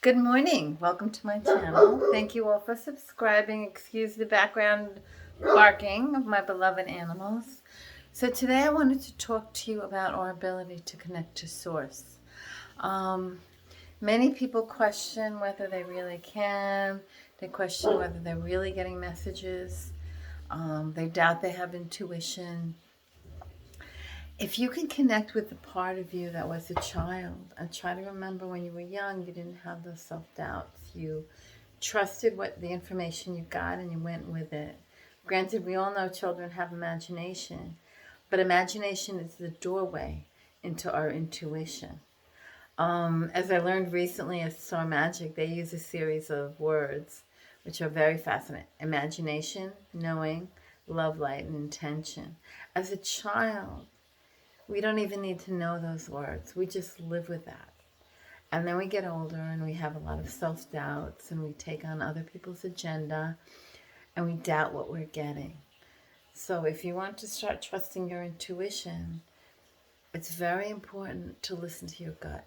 Good morning. Welcome to my channel. Thank you all for subscribing. Excuse the background barking of my beloved animals. So today I wanted to talk to you about our ability to connect to Source. Many people question whether they really can. They question whether they're really getting messages. They doubt they have intuition. If you can connect with the part of you that was a child, and try to remember when you were young, you didn't have those self-doubts. You trusted what the information you got and you went with it. Granted, we all know children have imagination, but imagination is the doorway into our intuition. As I learned recently at Star Magic, they use a series of words which are very fascinating. Imagination, knowing, love, light, and intention. As a child, we don't even need to know those words. We just live with that. And then we get older and we have a lot of self-doubts and we take on other people's agenda and we doubt what we're getting. So if you want to start trusting your intuition, it's very important to listen to your gut.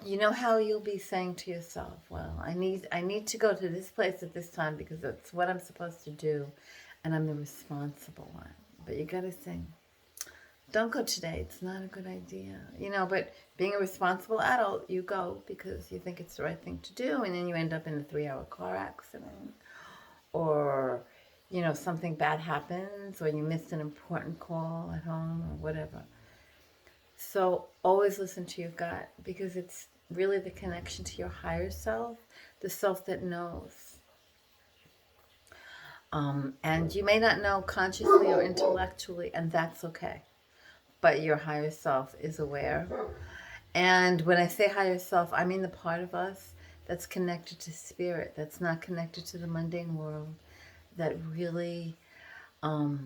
You know how you'll be saying to yourself, well, I need to go to this place at this time because that's what I'm supposed to do and I'm the responsible one. But you got to think, don't go today. It's not a good idea. But being a responsible adult, you go because you think it's the right thing to do, and then you end up in a 3-hour car accident, or, something bad happens, or you missed an important call at home, or whatever. So always listen to your gut, because it's really the connection to your higher self, the self that knows. And you may not know consciously or intellectually, and that's okay. But your higher self is aware. And when I say higher self, I mean the part of us that's connected to spirit, that's not connected to the mundane world, that really, how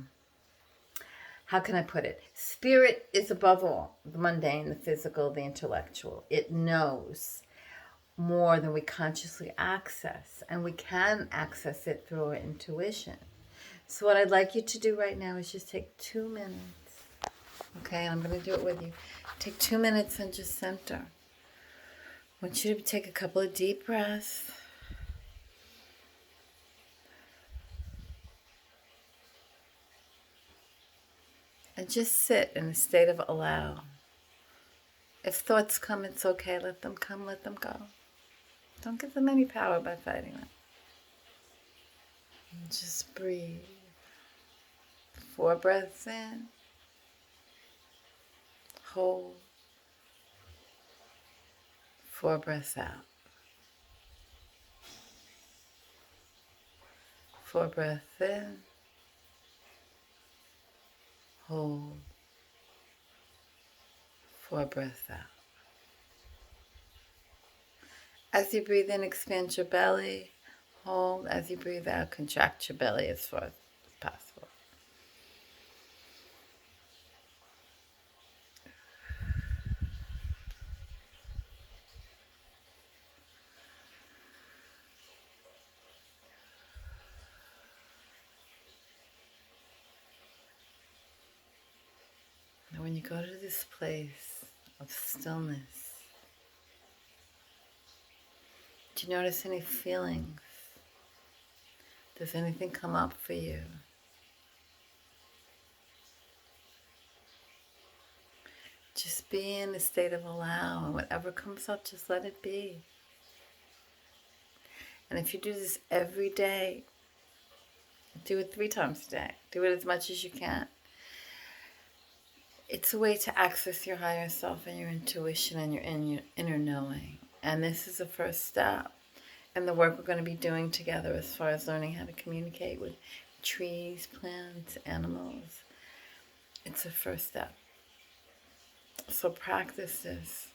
can I put it? Spirit is above all, the mundane, the physical, the intellectual. It knows more than we consciously access, and we can access it through our intuition. So what I'd like you to do right now is just take 2 minutes. Okay, and I'm going to do it with you. Take 2 minutes and just center. I want you to take a couple of deep breaths. And just sit in a state of allow. If thoughts come, it's okay. Let them come, let them go. Don't give them any power by fighting them. And just breathe. 4 breaths in. Hold. 4 breaths out. 4 breaths in. Hold. 4 breaths out. As you breathe in, expand your belly. Hold. As you breathe out, contract your belly as far as possible. Now when you go to this place of stillness, do you notice any feelings? Does anything come up for you? Just be in a state of allow, and whatever comes up, just let it be. And if you do this every day, do it 3 times a day. Do it as much as you can. It's a way to access your higher self and your intuition and your inner knowing. And this is the first step. And the work we're going to be doing together as far as learning how to communicate with trees, plants, animals. It's the first step. So practice this.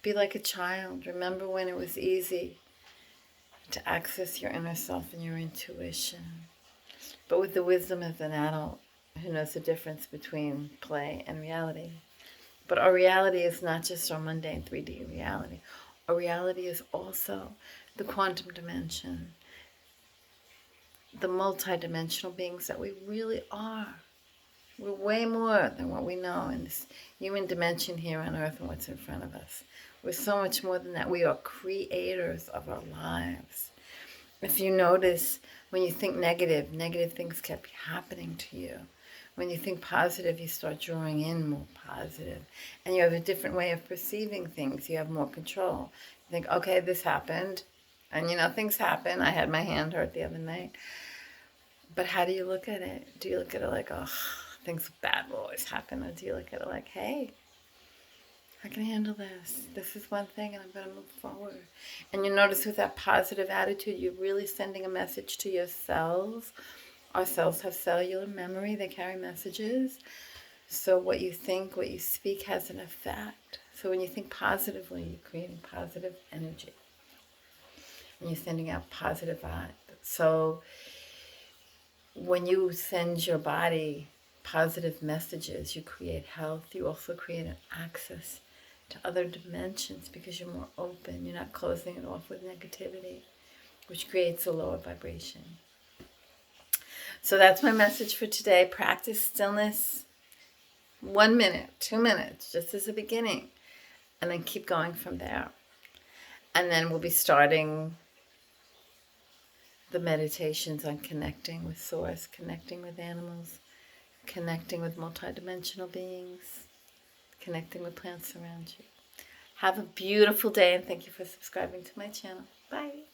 Be like a child. Remember when it was easy to access your inner self and your intuition. But with the wisdom of an adult who knows the difference between play and reality. But our reality is not just our mundane 3D reality. Our reality is also the quantum dimension, the multidimensional beings that we really are. We're way more than what we know in this human dimension here on Earth and what's in front of us. We're so much more than that. We are creators of our lives. If you notice, when you think negative, negative things kept happening to you. When you think positive, you start drawing in more positive. And you have a different way of perceiving things. You have more control. You think, okay, this happened. And things happen. I had my hand hurt the other night. But how do you look at it? Do you look at it like, oh, things bad will always happen? Or do you look at it like, hey, I can handle this. This is one thing and I'm going to move forward. And you notice with that positive attitude, you're really sending a message to your cells. Our cells have cellular memory. They carry messages. So what you think, what you speak has an effect. So when you think positively, you're creating positive energy. And you're sending out positive vibes. So when you send your body positive messages, you create health. You also create an access to other dimensions because you're more open. You're not closing it off with negativity, which creates a lower vibration. So that's my message for today. Practice stillness. 1 minute, 2 minutes, just as a beginning. And then keep going from there. And then we'll be starting the meditations on connecting with Source, connecting with animals, connecting with multidimensional beings, connecting with plants around you. Have a beautiful day, and thank you for subscribing to my channel. Bye.